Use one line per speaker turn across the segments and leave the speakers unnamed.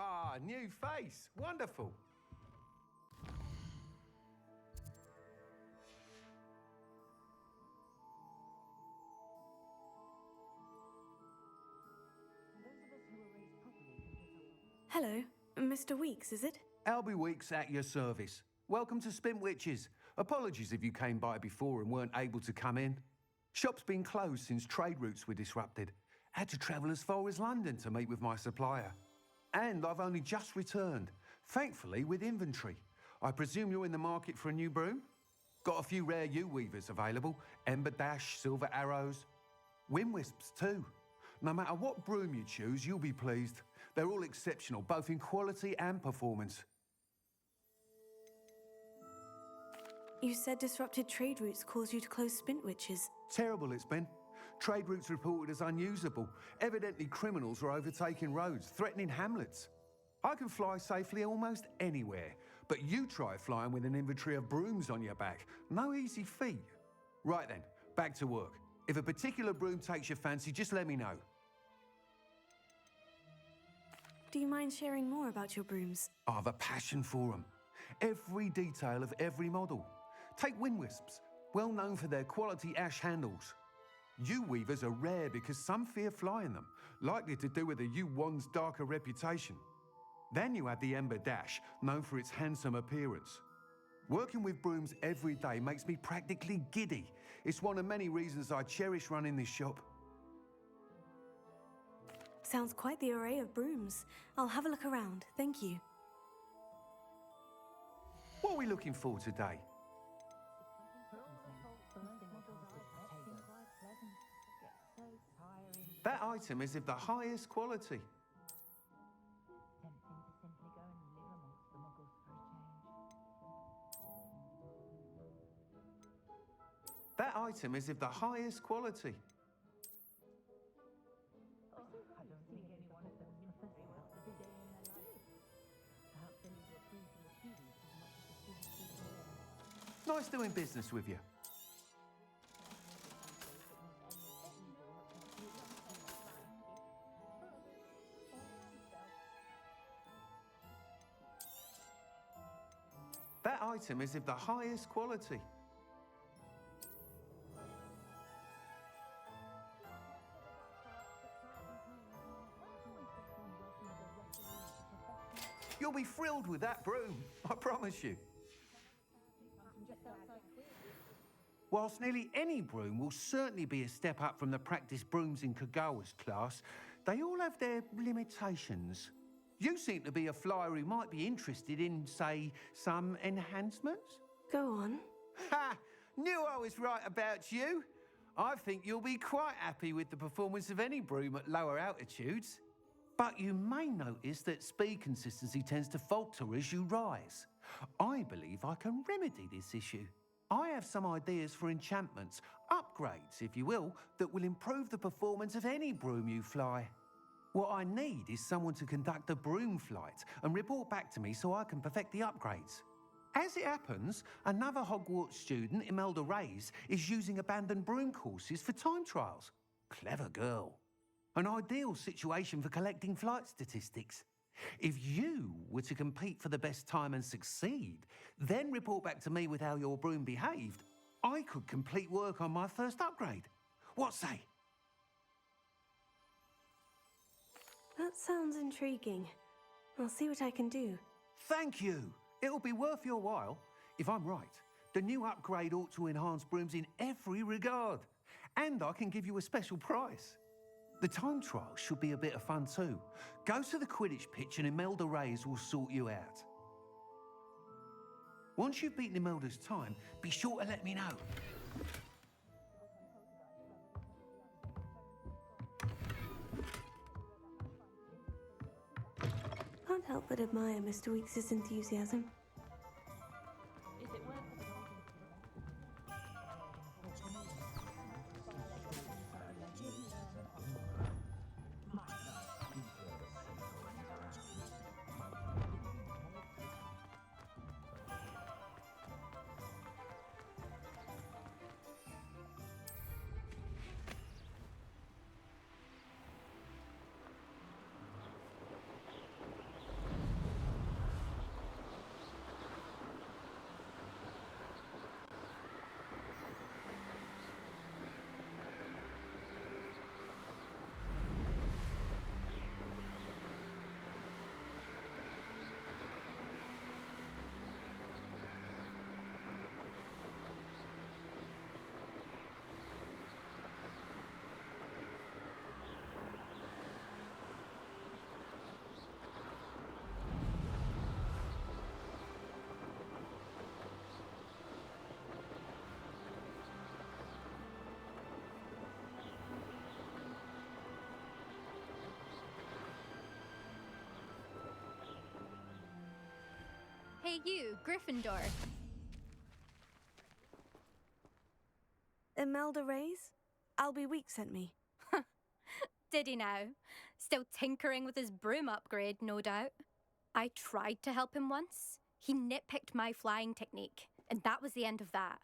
Ah, new face. Wonderful.
Hello, Mr. Weeks, is it?
Albie Weeks at your service. Welcome to Spintwitches. Apologies if you came by before and weren't able to come in. Shop's been closed since trade routes were disrupted. Had to travel as far as London to meet with my supplier. And I've only just returned, thankfully with inventory. I presume you're in the market for a new broom? Got a few rare U-weavers available. Ember Dash, Silver Arrows. Wind Wisps too. No matter what broom you choose, you'll be pleased. They're all exceptional, both in quality and performance.
You said disrupted trade routes caused you to close Spintwitches.
Terrible it's been. Trade routes reported as unusable. Evidently criminals are overtaking roads, threatening hamlets. I can fly safely almost anywhere, but you try flying with an inventory of brooms on your back. No easy feat. Right then, back to work. If a particular broom takes your fancy, just let me know.
Do you mind sharing more about your brooms?
I have a passion for them. Every detail of every model. Take Wind Wisps, well known for their quality ash handles. U-weavers are rare because some fear flying them, likely to do with the U-wand's darker reputation. Then you have the Ember Dash, known for its handsome appearance. Working with brooms every day makes me practically giddy. It's one of many reasons I cherish running this shop.
Sounds quite the array of brooms. I'll have a look around, thank you.
What are we looking for today? That item is of the highest quality. That item is of the highest quality. Nice doing business with you. That item is of the highest quality. You'll be thrilled with that broom, I promise you. Whilst nearly any broom will certainly be a step up from the practice brooms in Kagawa's class, they all have their limitations. You seem to be a flyer who might be interested in, say, some enhancements?
Go on.
Ha! Knew I was right about you. I think you'll be quite happy with the performance of any broom at lower altitudes. But you may notice that speed consistency tends to falter as you rise. I believe I can remedy this issue. I have some ideas for enchantments, upgrades, if you will, that will improve the performance of any broom you fly. What I need is someone to conduct a broom flight and report back to me so I can perfect the upgrades. As it happens, another Hogwarts student, Imelda Reyes, is using abandoned broom courses for time trials. Clever girl. An ideal situation for collecting flight statistics. If you were to compete for the best time and succeed, then report back to me with how your broom behaved, I could complete work on my first upgrade. What say?
That sounds intriguing. I'll see what I can do.
Thank you. It'll be worth your while. If I'm right, the new upgrade ought to enhance brooms in every regard. And I can give you a special price. The time trial should be a bit of fun too. Go to the Quidditch pitch and Imelda Reyes will sort you out. Once you've beaten Imelda's time, be sure to let me know.
Can't help but admire Mr. Weeks' enthusiasm.
Hey you, Gryffindor.
Imelda Reyes? Albie Week sent me.
Did he now? Still tinkering with his broom upgrade, no doubt. I tried to help him once. He nitpicked my flying technique, and that was the end of that.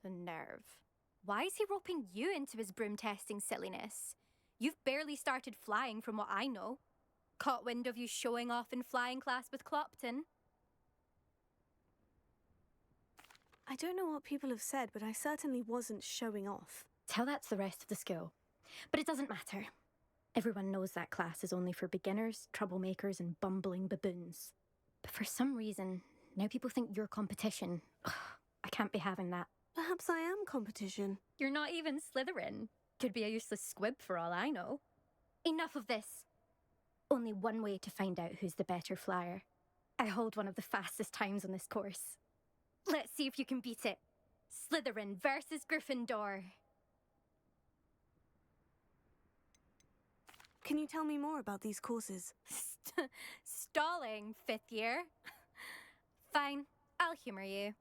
The nerve. Why is he roping you into his broom testing silliness? You've barely started flying from what I know. Caught wind of you showing off in flying class with Clopton.
I don't know what people have said, but I certainly wasn't showing off.
Tell that to the rest of the school. But it doesn't matter. Everyone knows that class is only for beginners, troublemakers, and bumbling baboons. But for some reason, now people think you're competition. Ugh, I can't be having that.
Perhaps I am competition.
You're not even Slytherin. Could be a useless squib for all I know. Enough of this. Only one way to find out who's the better flyer. I hold one of the fastest times on this course. Let's see if you can beat it. Slytherin versus Gryffindor.
Can you tell me more about these courses?
Stalling, 5th year? Fine, I'll humour you.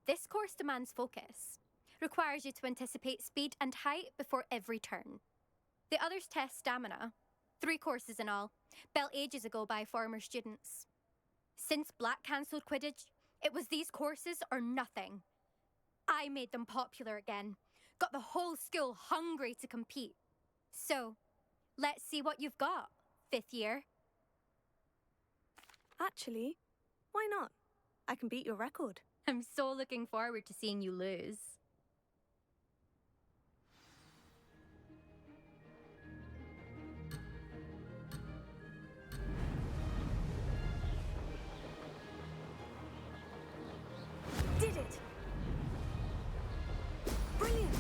This course demands focus. Requires you to anticipate speed and height before every turn. The others test stamina. 3 courses in all, built ages ago by former students. Since Black cancelled Quidditch, it was these courses or nothing. I made them popular again. Got the whole school hungry to compete. So, let's see what you've got, 5th year.
Actually, why not? I can beat your record.
I'm so looking forward to seeing you lose.
Did it! Brilliant!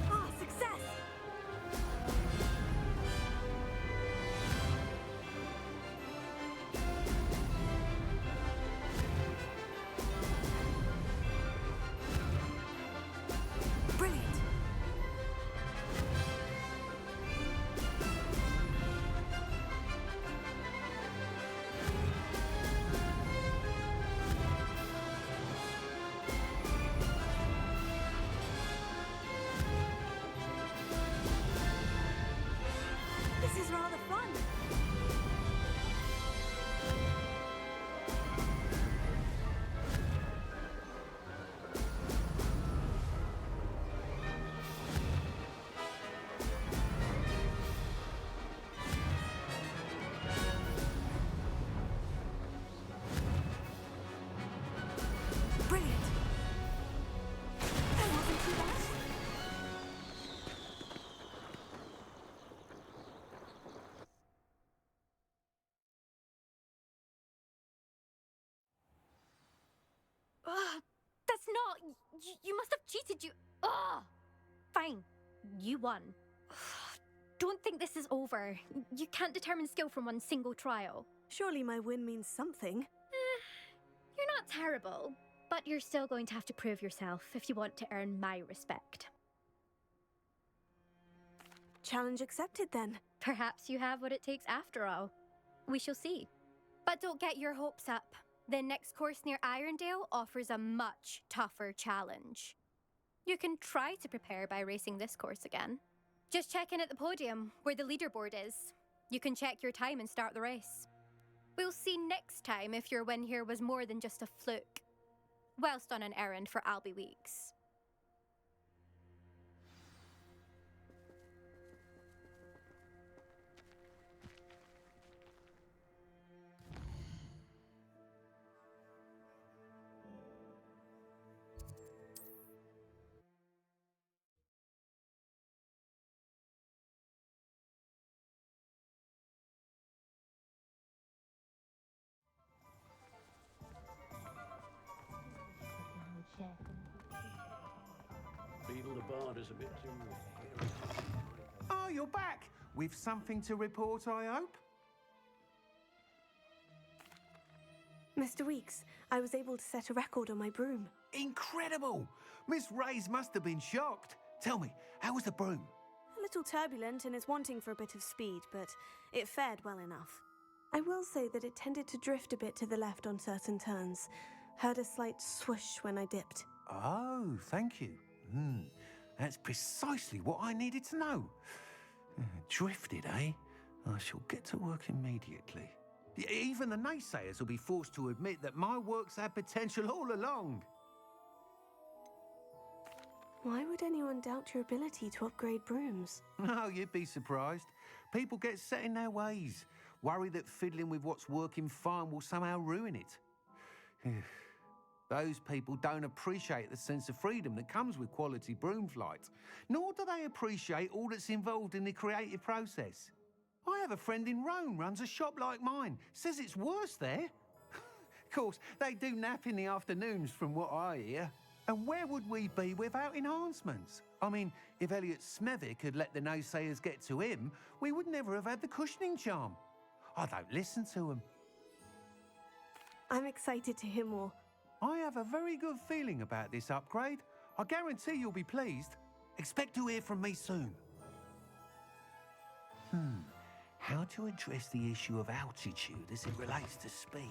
Ah, success! Brilliant! This is rather fun. Brilliant. That wasn't too bad.
Ugh, that's not... You must have cheated, you... Ugh! Fine, you won. Don't think this is over. You can't determine skill from one single trial.
Surely my win means something.
You're not terrible, but you're still going to have to prove yourself if you want to earn my respect.
Challenge accepted then.
Perhaps you have what it takes after all. We shall see. But don't get your hopes up. The next course near Irondale offers a much tougher challenge. You can try to prepare by racing this course again. Just check in at the podium, where the leaderboard is. You can check your time and start the race. We'll see next time if your win here was more than just a fluke. Whilst on an errand for Albie Weeks.
Larder's a bit too hairy.
Oh, you're back! With something to report, I hope?
Mr. Weeks, I was able to set a record on my broom.
Incredible! Miss Reyes must have been shocked. Tell me, how was the broom?
A little turbulent and is wanting for a bit of speed, but it fared well enough. I will say that it tended to drift a bit to the left on certain turns. Heard a slight swoosh when I dipped.
Oh, thank you. That's precisely what I needed to know. Drifted, eh? I shall get to work immediately. Even the naysayers will be forced to admit that my work's had potential all along.
Why would anyone doubt your ability to upgrade brooms?
No, you'd be surprised. People get set in their ways, worry that fiddling with what's working fine will somehow ruin it. Those people don't appreciate the sense of freedom that comes with quality broom flight, nor do they appreciate all that's involved in the creative process. I have a friend in Rome runs a shop like mine, says it's worse there. Of course, they do nap in the afternoons from what I hear. And where would we be without enhancements? I mean, if Elliot Smethwick had let the naysayers get to him, we would never have had the cushioning charm. I don't listen to them.
I'm excited to hear more.
I have a very good feeling about this upgrade. I guarantee you'll be pleased. Expect to hear from me soon. How to address the issue of altitude as it relates to speed?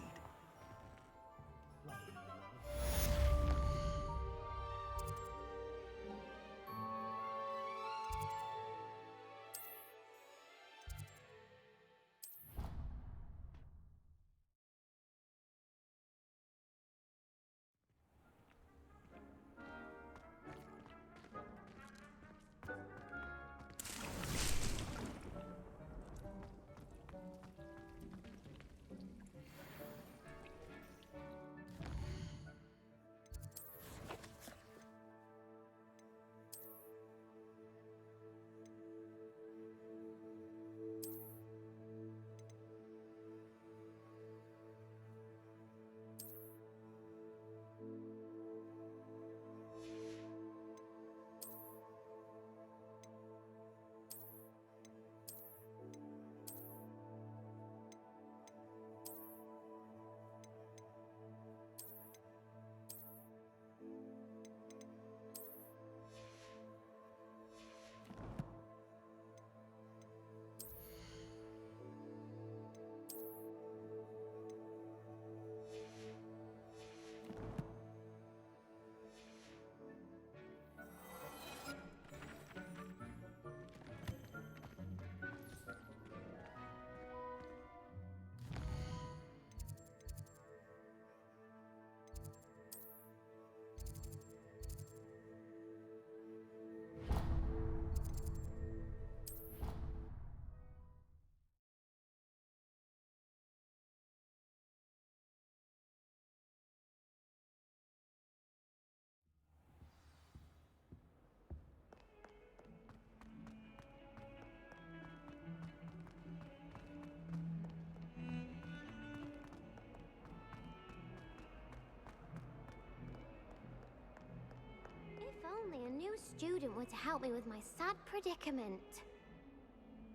Only a new student were to help me with my sad predicament.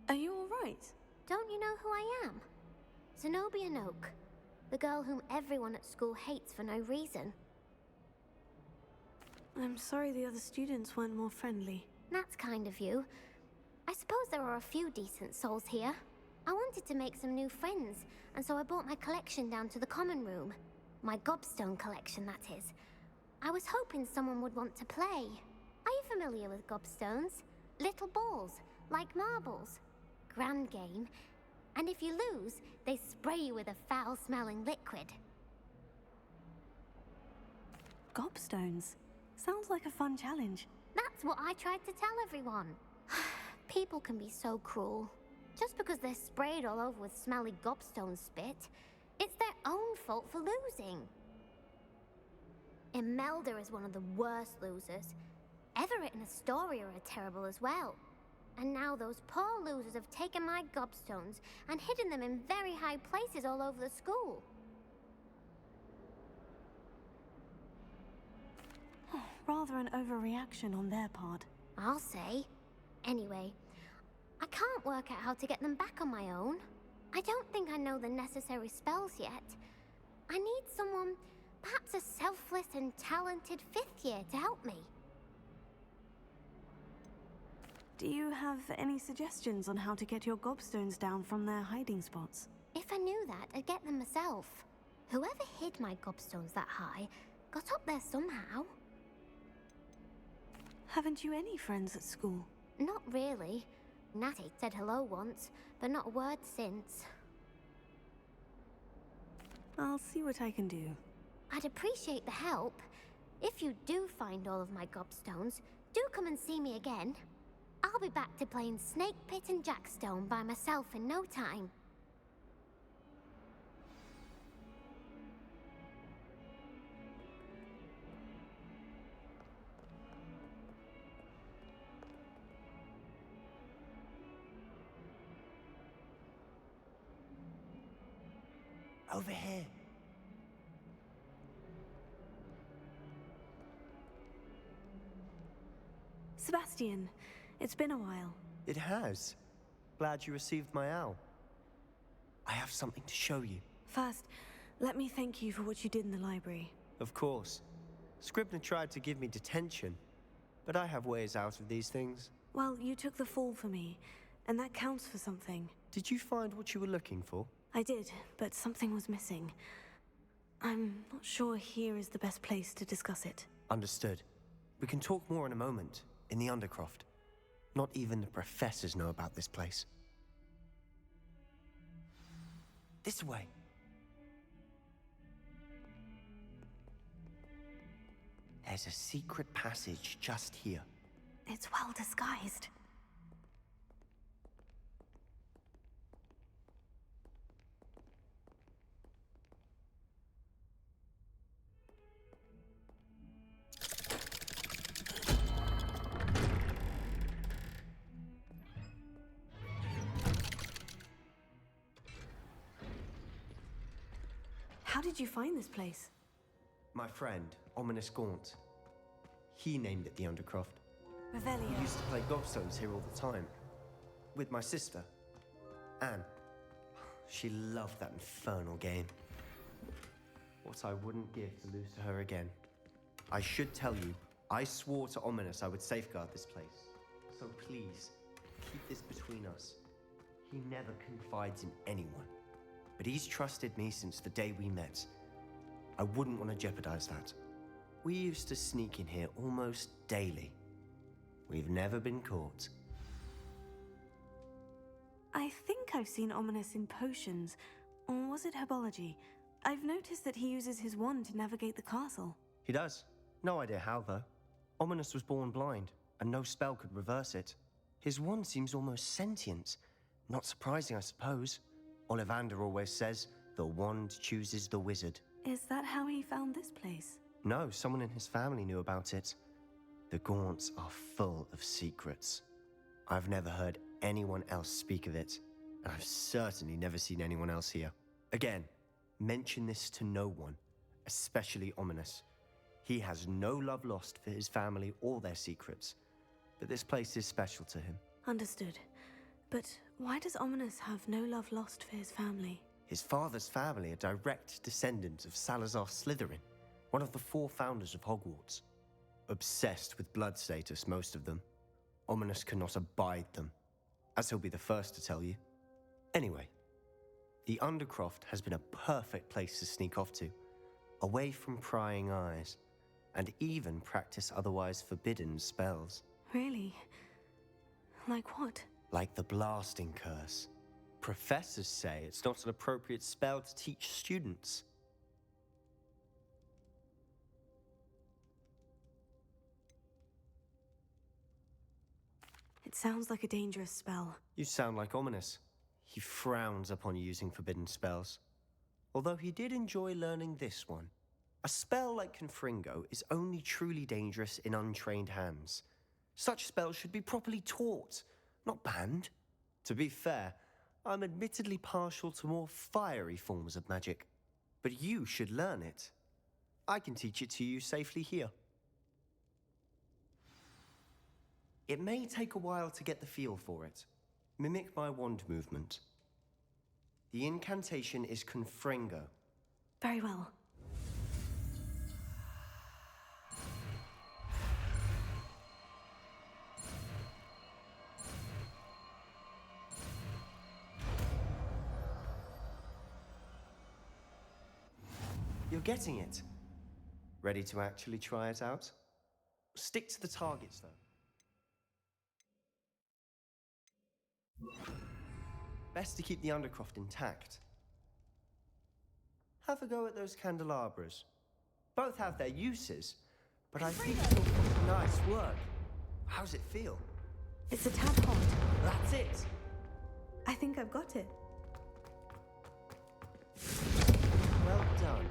Are you all right?
Don't you know who I am? Zenobia Noak, the girl whom everyone at school hates for no reason.
I'm sorry the other students weren't more friendly.
That's kind of you. I suppose there are a few decent souls here. I wanted to make some new friends, and so I brought my collection down to the common room. My gobstone collection, that is. I was hoping someone would want to play. Are you familiar with gobstones? Little balls, like marbles. Grand game. And if you lose, they spray you with a foul-smelling liquid.
Gobstones? Sounds like a fun challenge.
That's what I tried to tell everyone. People can be so cruel. Just because they're sprayed all over with smelly gobstone spit, it's their own fault for losing. Imelda is one of the worst losers. Everett and Astoria are terrible as well. And now those poor losers have taken my gobstones and hidden them in very high places all over the school.
Rather an overreaction on their part.
I'll say. Anyway, I can't work out how to get them back on my own. I don't think I know the necessary spells yet. I need someone, perhaps a selfless and talented 5th year to help me.
Do you have any suggestions on how to get your gobstones down from their hiding spots?
If I knew that, I'd get them myself. Whoever hid my gobstones that high got up there somehow.
Haven't you any friends at school?
Not really. Natty said hello once, but not a word since.
I'll see what I can do.
I'd appreciate the help. If you do find all of my gobstones, do come and see me again. I'll be back to playing Snake Pit and Jackstone by myself in no time.
Over here.
Sebastian, it's been a while.
It has. Glad you received my owl. I have something to show you.
First, let me thank you for what you did in the library.
Of course. Scribner tried to give me detention, but I have ways out of these things.
Well, you took the fall for me, and that counts for something.
Did you find what you were looking for?
I did, but something was missing. I'm not sure here is the best place to discuss it.
Understood. We can talk more in a moment, in the Undercroft. Not even the professors know about this place. This way. There's a secret passage just here.
It's well disguised. How did you find this place?
My friend, Ominous Gaunt. He named it the Undercroft.
Revelio.
We used to play gobstones here all the time. With my sister, Anne. She loved that infernal game. What I wouldn't give to lose to her again. I should tell you, I swore to Ominous I would safeguard this place. So please, keep this between us. He never confides in anyone. But he's trusted me since the day we met. I wouldn't want to jeopardize that. We used to sneak in here almost daily. We've never been caught.
I think I've seen Ominous in potions. Or was it herbology? I've noticed that he uses his wand to navigate the castle.
He does. No idea how, though. Ominous was born blind, and no spell could reverse it. His wand seems almost sentient. Not surprising, I suppose. Ollivander always says, the wand chooses the wizard.
Is that how he found this place?
No, someone in his family knew about it. The Gaunts are full of secrets. I've never heard anyone else speak of it, and I've certainly never seen anyone else here. Again, mention this to no one, especially Ominous. He has no love lost for his family or their secrets, but this place is special to him.
Understood. But why does Ominous have no love lost for his family?
His father's family are direct descendants of Salazar Slytherin, one of the 4 founders of Hogwarts. Obsessed with blood status, most of them. Ominous cannot abide them, as he'll be the first to tell you. Anyway, the Undercroft has been a perfect place to sneak off to, away from prying eyes, and even practice otherwise forbidden spells.
Really? Like what?
Like the blasting curse. Professors say it's not an appropriate spell to teach students.
It sounds like a dangerous spell.
You sound like Ominous. He frowns upon using forbidden spells. Although he did enjoy learning this one. A spell like Confringo is only truly dangerous in untrained hands. Such spells should be properly taught, not banned. To be fair, I'm admittedly partial to more fiery forms of magic. But you should learn it. I can teach it to you safely here. It may take a while to get the feel for it. Mimic my wand movement. The incantation is Confringo.
Very well.
You're getting it. Ready to actually try it out? Stick to the targets, though. Best to keep the Undercroft intact. Have a go at those candelabras. Both have their uses, but I think you'll put nice work. How's it feel?
It's a tad hot.
That's it.
I think I've got it.
Well done.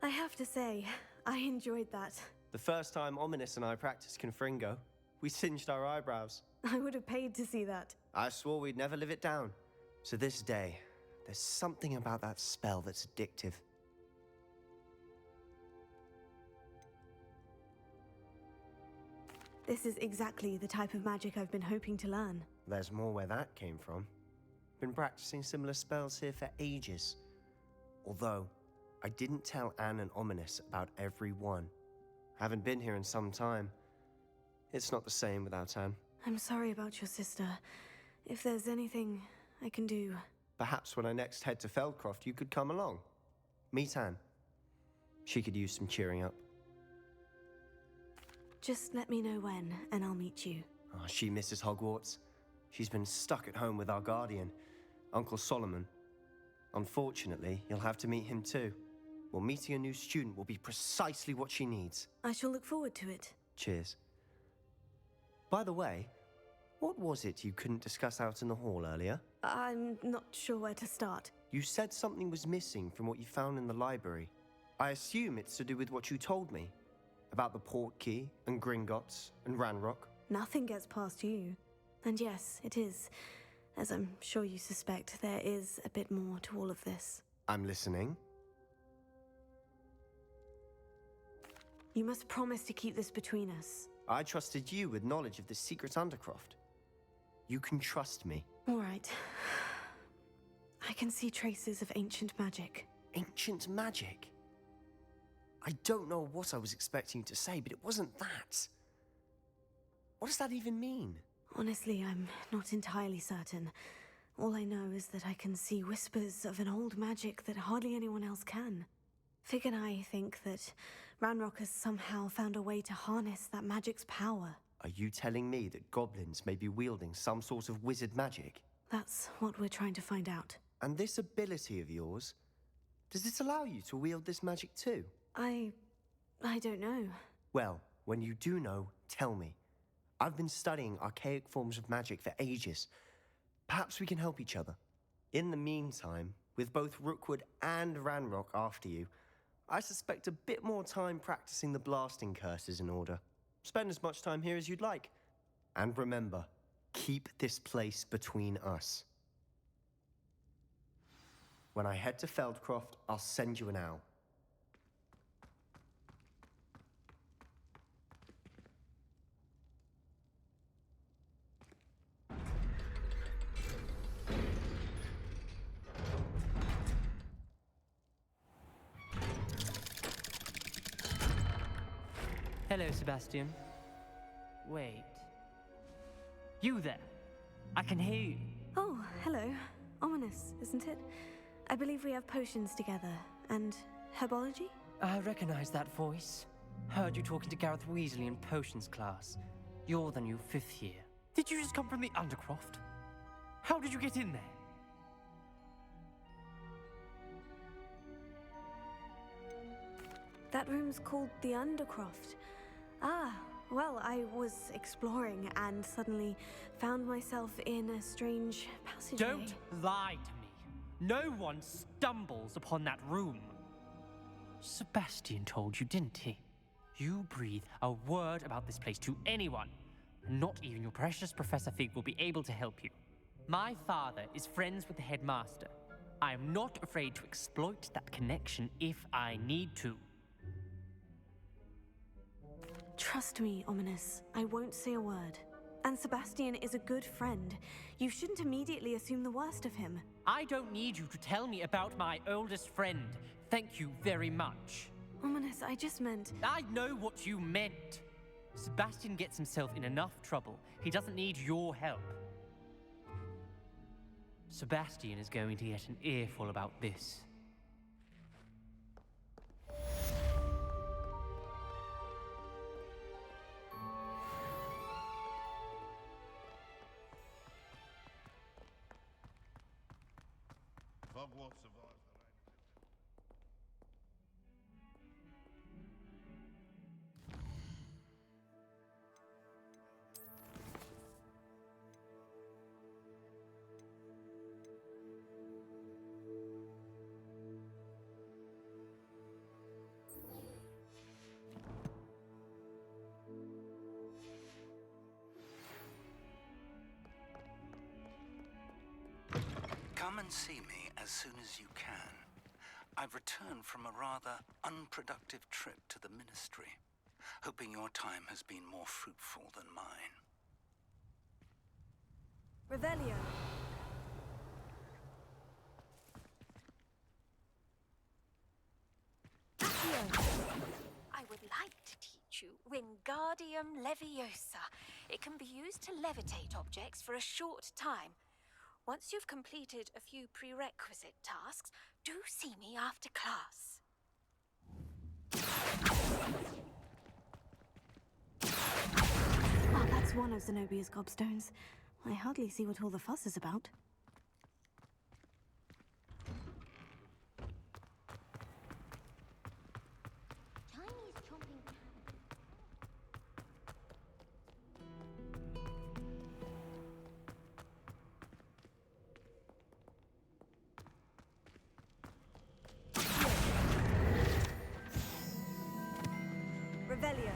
I have to say, I enjoyed that.
The first time Ominous and I practiced Confringo, we singed our eyebrows.
I would have paid to see that.
I swore we'd never live it down. So this day, there's something about that spell that's addictive.
This is exactly the type of magic I've been hoping to learn.
There's more where that came from. Been practicing similar spells here for ages. Although, I didn't tell Anne and Ominous about every one. Haven't been here in some time. It's not the same without Anne.
I'm sorry about your sister. If there's anything I can do...
Perhaps when I next head to Feldcroft, you could come along. Meet Anne. She could use some cheering up.
Just let me know when, and I'll meet you.
Oh, she misses Hogwarts. She's been stuck at home with our guardian, Uncle Solomon. Unfortunately, you'll have to meet him too. Well, meeting a new student will be precisely what she needs.
I shall look forward to it.
Cheers. By the way, what was it you couldn't discuss out in the hall earlier?
I'm not sure where to start.
You said something was missing from what you found in the library. I assume it's to do with what you told me. About the Portkey, and Gringotts, and Ranrock.
Nothing gets past you. And yes, it is. As I'm sure you suspect, there is a bit more to all of this.
I'm listening.
You must promise to keep this between us.
I trusted you with knowledge of the secret Undercroft. You can trust me.
All right. I can see traces of ancient magic.
Ancient magic? I don't know what I was expecting you to say, but it wasn't that. What does that even mean?
Honestly, I'm not entirely certain. All I know is that I can see whispers of an old magic that hardly anyone else can. Fig and I think that Ranrock has somehow found a way to harness that magic's power.
Are you telling me that goblins may be wielding some sort of wizard magic?
That's what we're trying to find out.
And this ability of yours, does it allow you to wield this magic too?
I don't know.
Well, when you do know, tell me. I've been studying archaic forms of magic for ages. Perhaps we can help each other. In the meantime, with both Rookwood and Ranrock after you, I suspect a bit more time practicing the blasting curse is in order. Spend as much time here as you'd like. And remember, keep this place between us. When I head to Feldcroft, I'll send you an owl.
Hello, Sebastian. Wait. You there? I can hear you.
Oh, hello. Ominous, isn't it? I believe we have potions together. And herbology?
I recognize that voice. Heard you talking to Gareth Weasley in potions class. You're the new 5th year. Did you just come from the Undercroft? How did you get in there?
That room's called the Undercroft. Ah, well, I was exploring and suddenly found myself in a strange passageway.
Don't lie to me. No one stumbles upon that room. Sebastian told you, didn't he? You breathe a word about this place to anyone. Not even your precious Professor Fig will be able to help you. My father is friends with the headmaster. I am not afraid to exploit that connection if I need to.
Trust me, Ominous. I won't say a word. And Sebastian is a good friend. You shouldn't immediately assume the worst of him.
I don't need you to tell me about my oldest friend. Thank you very much.
Ominous, I just meant...
I know what you meant. Sebastian gets himself in enough trouble. He doesn't need your help. Sebastian is going to get an earful about this.
Hogwarts survives the rain.
Come and see me as soon as you can. I've returned from a rather unproductive trip to the Ministry, hoping your time has been more fruitful than mine.
Revelio.
I would like to teach you Wingardium Leviosa. It can be used to levitate objects for a short time. Once you've completed a few prerequisite tasks, do see me after class.
Oh, that's one of Zenobia's gobstones. I hardly see what all the fuss is about.
Chinese chomping
Revelio.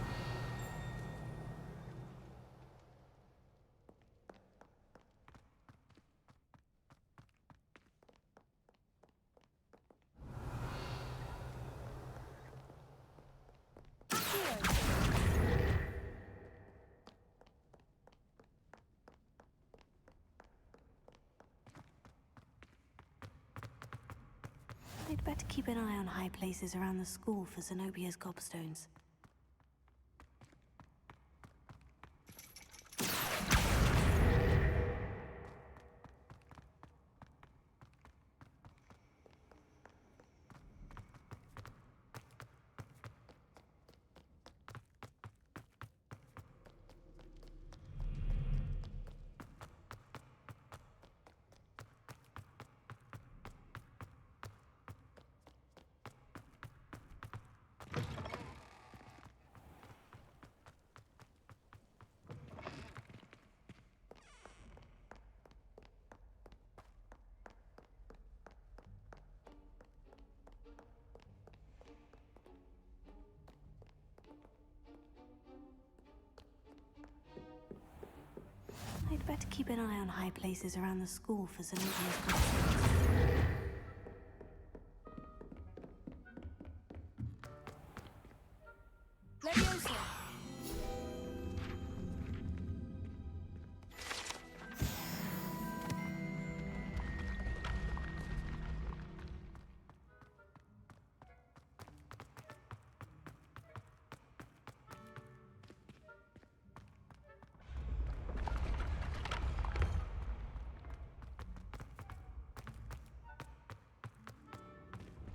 I'd better keep an eye on high places around the school for Zenobia's gobstones. I'd better keep an eye on high places around the school for Zenobia's gobstones.
Leviosa!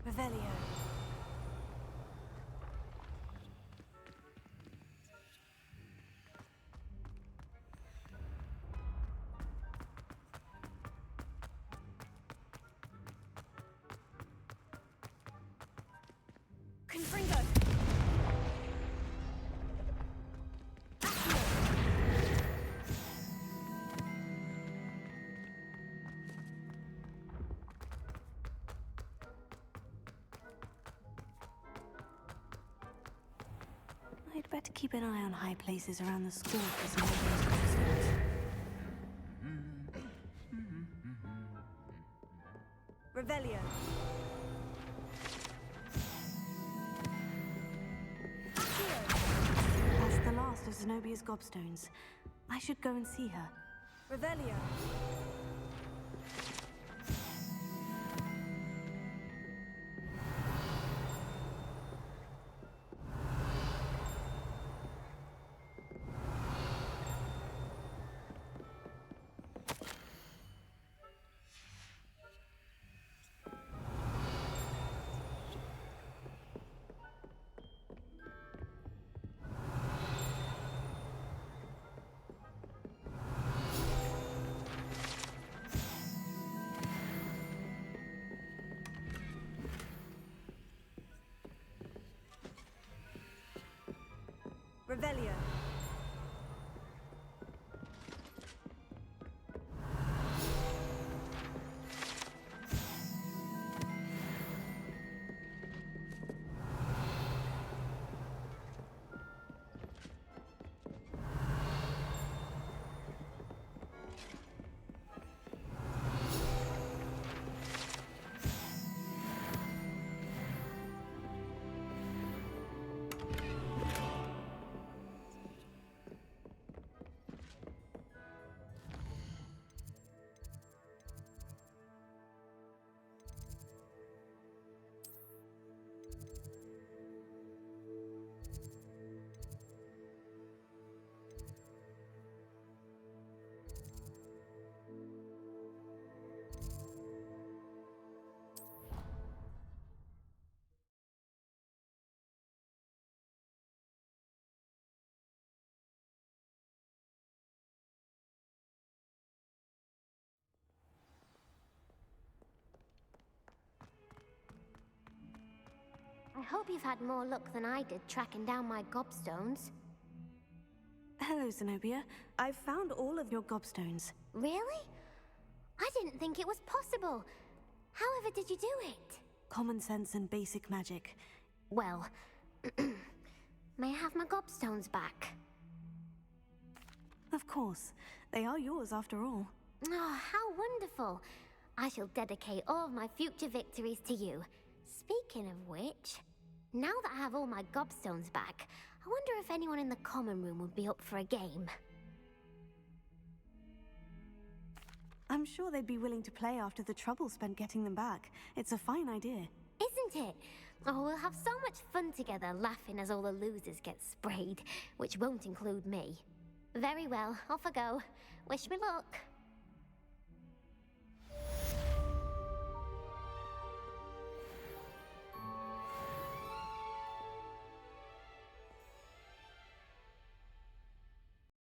Revelio.
Confringo!
I'd better keep an eye on high places around the school for Zenobia's gobstones. Revelio. Past Zenobia's gobstones. I should go and see her. Revelio. Revelio.
I hope you've had more luck than I did tracking down my gobstones.
Hello, Zenobia. I've found all of your gobstones.
Really? I didn't think it was possible. However did you do it?
Common sense and basic magic.
Well, may I have my gobstones back?
Of course. They are yours after all.
Oh, how wonderful. I shall dedicate all of my future victories to you. Speaking of which, now that I have all my gobstones back, I wonder if anyone in the common room would be up for a game.
I'm sure they'd be willing to play after the trouble spent getting them back. It's a fine idea.
Isn't it? Oh, we'll have so much fun together, laughing as all the losers get sprayed, which won't include me. Very well, off I go. Wish me luck.